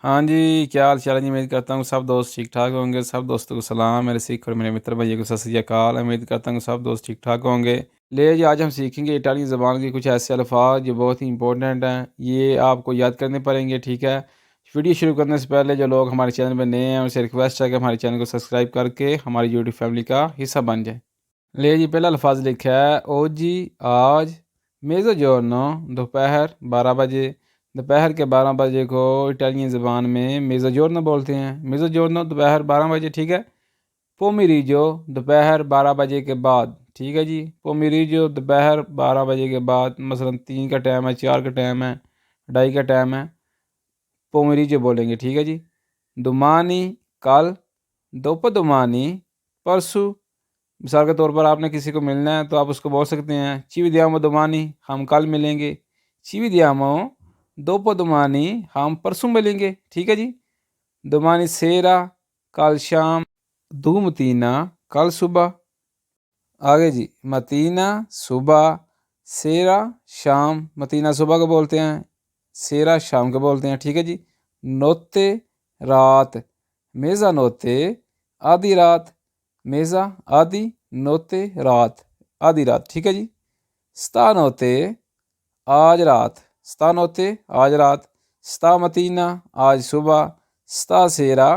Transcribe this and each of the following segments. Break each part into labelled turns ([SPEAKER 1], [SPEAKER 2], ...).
[SPEAKER 1] हाँ जी, क्या हाल चाल है जी। उम्मीद करता हूँ सब दोस्त ठीक ठाक होंगे। सब दोस्तों को सलाम, मेरे सिख और मेरे मित्र भाइयों को सत श्री अकाल। उम्मीद करता हूँ सब दोस्त ठीक ठाक होंगे। ले जी, आज हम सीखेंगे इटालियन ज़बान के कुछ ऐसे अल्फाज जो बहुत ही इंपॉर्टेंट हैं। ये आपको याद करने पड़ेंगे, ठीक है। वीडियो शुरू करने से पहले जो लोग हमारे चैनल पर नए हैं उनसे रिक्वेस्ट है कि हमारे चैनल को सब्सक्राइब करके हमारी यूट्यूब फैमिली का हिस्सा बन जाए। ले जी, पहला अल्फाज लिखा है ओजी, आज। मेज़ो जॉर्नो, दोपहर 12 बजे। दोपहर के 12 बजे को इटालियन ज़बान में मेज़ो जॉर्नो बोलते हैं। मेज़ो जॉर्नो दोपहर 12 बजे, ठीक है। पोमेरिजो, दोपहर 12 बजे के बाद, ठीक है जी। पोमेरिजो दोपहर 12 बजे के बाद, मसलन 3 का टाइम है, 4 का टाइम है, 2:30 का टाइम है, पोमेरिजो बोलेंगे, ठीक है जी। दुमानी, कल। दोपदुमानी, परसों। मिसाल के तौर पर आपने किसी को मिलना है तो आप उसको बोल सकते हैं ची विदियामो दोमानी, हम कल मिलेंगे। ची विदियामो दोपदुमानी, हम परसों मिलेंगे, ठीक है जी। दोमानी सेरा, कल शाम। दो मतीना, कल सुबह। आगे जी, मतीना सुबह, सेरा शाम। मतीना सुबह को बोलते हैं, सेरा शाम को बोलते हैं, ठीक है जी। नोते, रात। मेज़ा नोते, आधी रात। मेज़ा आधी, नोते रात, आधी रात, ठीक है जी। स्ता नोते, आज रात। स्ता नोते, आज रात। स्ता मतीना, आज सुबह। स्ता सेरा,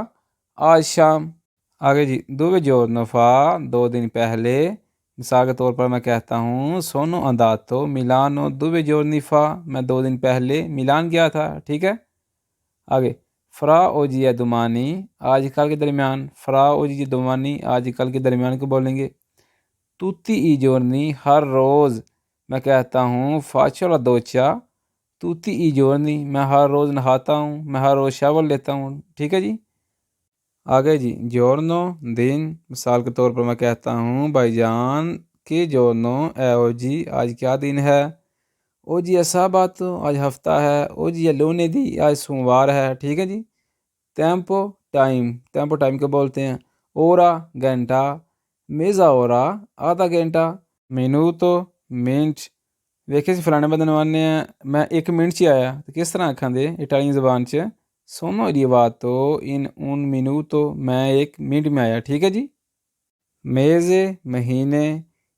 [SPEAKER 1] आज शाम। आगे जी, दुवे जोरनोफा, 2 दिन पहले। मिसाल के तौर पर मैं कहता हूँ सोनो अंदातो मिलानो दुवे जोरनिफा, मैं 2 दिन पहले मिलान गया था, ठीक है। आगे, फ्रा ओजिया दुमानी, आज कल के दरमियान। फ्रा ओजिया दुमानी, आज कल के दरमियान को बोलेंगे। तूती ई जोरनी, हर रोज़। मैं कहता हूँ फाचोला दोचा, तूती ई जोरनी, मैं हर रोज़ नहाता हूँ, मैं हर रोज़ शावर लेता हूँ, ठीक है जी। आगे जी, जोरनो दिन। मिसाल के तौर पर मैं कहता हूँ भाईजान के जोरनो ए ओ जी, आज क्या दिन है। ओ जी ऐसा बात, आज हफ्ता है। ओ जी लोने दी, आज सोमवार है, ठीक है जी। टेम्पो टाइम, टेम्पो टाइम को बोलते हैं। ओरा घंटा, मेज़ा ओरा आधा घंटा। मिनूतो मिनट। वेखे से फलाने बंदे नवाने हैं, मैं 1 मिनट च आया तो किस तरह आखा दे इटालियन ज़बान च सोनो arrivato in un minuto, मैं 1 मिनट में आया, ठीक है जी। मेज़े महीने,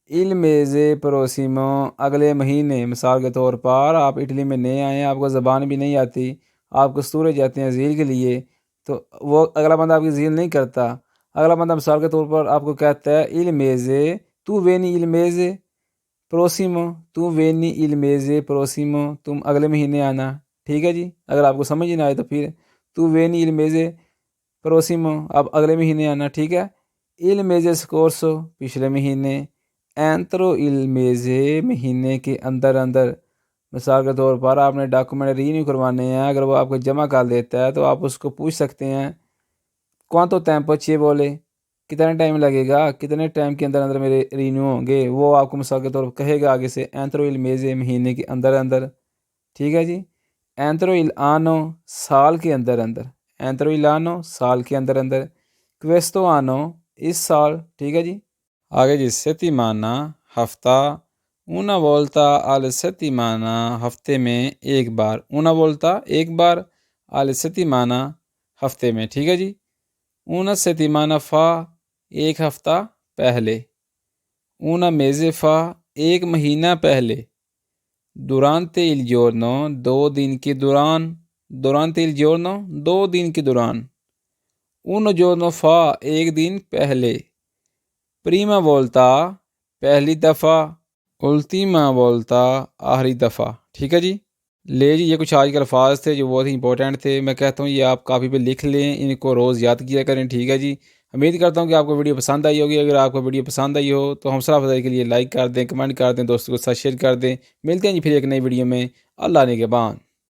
[SPEAKER 1] इल मेज़े प्रोसिमो, अगले महीने। मिसाल के तौर पर आप इटली में नए आए हैं, आपको ज़बान भी नहीं आती, आप कस्तूरे जाते हैं झील के लिए, तो वो अगला बंदा आपकी झील नहीं करता। अगला बंदा मिसाल के तौर पर आपको कहता है इल मेज़े तू वेनी इल मेज़े प्रोसिमो, तू वेनी इल मेज़े प्रोसिमो, तुम अगले महीने आना, ठीक है जी। अगर आपको समझ ही ना आए तो फिर तू वेनी इल मेज़े प्रोसिमो, अब अगले महीने आना, ठीक है। इल मेज़े स्कोर्सो, पिछले महीने। एंत्रो इल मेज़े, महीने के अंदर अंदर। मिसाल के तौर पर आपने डॉक्यूमेंट रीन्यू करवाने हैं, अगर वो आपको जमा कर देता है तो आप उसको पूछ सकते हैं क्वांतो टेम्पो चे बोले, कितना टाइम लगेगा, कितने टाइम के अंदर अंदर मेरे रीन्यू होंगे। वो आपको मिसाल के तौर पर कहेगा आगे से एंत्रो इल मेज़े, महीने के अंदर अंदर, ठीक है जी। एंत्रो इल आनो, साल के अंदर अंदर। एंत्रो इल आनो, साल के अंदर अंदर। क्वेस्तो आनो, इस साल, ठीक है जी। आगे जी, सेतिमाना हफ्ता। ऊना वोल्ता आल सेतिमाना, हफ्ते में एक बार। ऊना वोल्ता एक बार, आल सेतिमाना हफ्ते में, ठीक है जी। ऊना सेतिमाना फा, एक हफ्ता पहले। ऊना मेज़े फा, एक महीना पहले। दुरांते इल giorno, 2 दिन के दौरान। दुरांते इल giorno, 2 दिन के दौरान। उन giorno फा, एक दिन पहले। प्रीमा वोल्ता, पहली दफ़ा। उल्टीमा वोल्ता, आखिरी दफ़ा, ठीक है जी। ले जी, ये कुछ आज के अल्फाज थे जो बहुत ही इंपॉर्टेंट थे। मैं कहता हूँ ये आप काफ़ी पे लिख लें, इनको रोज़ याद किया करें, ठीक है जी। उम्मीद करता हूँ कि आपको वीडियो पसंद आई होगी। अगर आपको वीडियो पसंद आई हो तो हौसला अफजाई के लिए लाइक कर दें, कमेंट कर दें, दोस्तों के साथ शेयर कर दें। मिलते हैं जी फिर एक नई वीडियो में। अल्लाह ने के बाद।